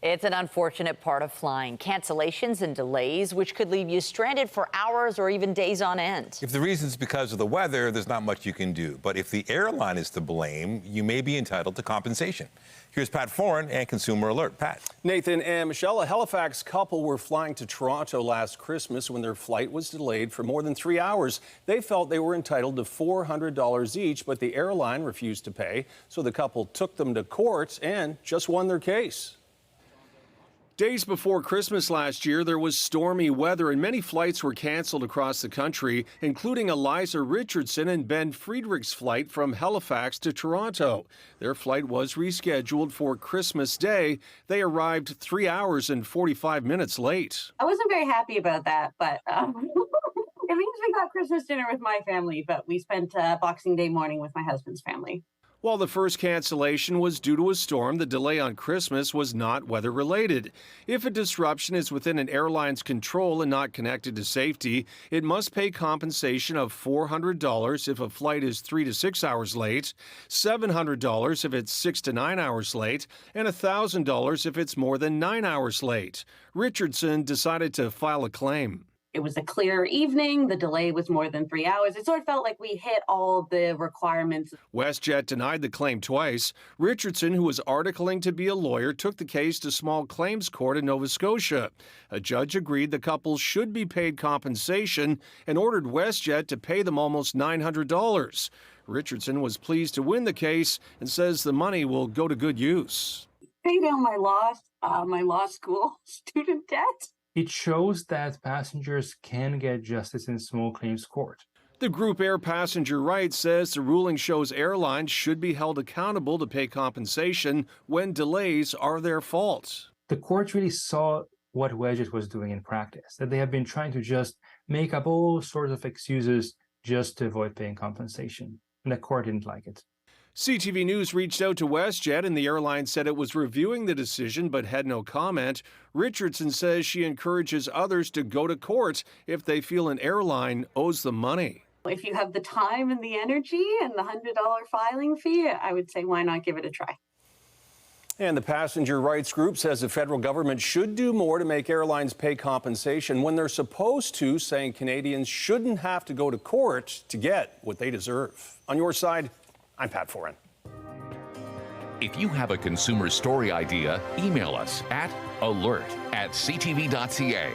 It's an unfortunate part of flying. Cancellations and delays, which could leave you stranded for hours or even days on end. If the reason's because of the weather, there's not much you can do. But if the airline is to blame, you may be entitled to compensation. Here's Pat Foran and Consumer Alert. Pat. Nathan and Michelle, a Halifax couple were flying to Toronto last Christmas when their flight was delayed for more than 3 hours. They felt they were entitled to $400 each, but the airline refused to pay. So the couple took them to court and just won their case. Days before Christmas last year, there was stormy weather and many flights were canceled across the country, including Eliza Richardson and Ben Friedrich's flight from Halifax to Toronto. Their flight was rescheduled for Christmas Day. They arrived 3 hours and 45 minutes late. I wasn't very happy about that, but it means we got Christmas dinner with my family, but we spent Boxing Day morning with my husband's family. While the first cancellation was due to a storm, the delay on Christmas was not weather-related. If a disruption is within an airline's control and not connected to safety, it must pay compensation of $400 if a flight is 3 to 6 hours late, $700 if it's 6 to 9 hours late, and $1,000 if it's more than 9 hours late. Richardson decided to file a claim. It was a clear evening. The delay was more than 3 hours. It sort of felt like we hit all the requirements. WestJet denied the claim twice. Richardson, who was articling to be a lawyer, took the case to small claims court in Nova Scotia. A judge agreed the couple should be paid compensation and ordered WestJet to pay them almost $900. Richardson was pleased to win the case and says the money will go to good use. Pay down my law school student debt. It shows that passengers can get justice in small claims court. The Group Air Passenger Rights says the ruling shows airlines should be held accountable to pay compensation when delays are their fault. The court really saw what WestJet was doing in practice, that they have been trying to just make up all sorts of excuses just to avoid paying compensation. And the court didn't like it. CTV News reached out to WestJet and the airline said it was reviewing the decision but had no comment. Richardson says she encourages others to go to court if they feel an airline owes them money. If you have the time and the energy and the $100 filing fee, I would say why not give it a try. And the passenger rights group says the federal government should do more to make airlines pay compensation when they're supposed to, saying Canadians shouldn't have to go to court to get what they deserve. On your side, I'm Pat Foran. If you have a consumer story idea, email us at alert@ctv.ca.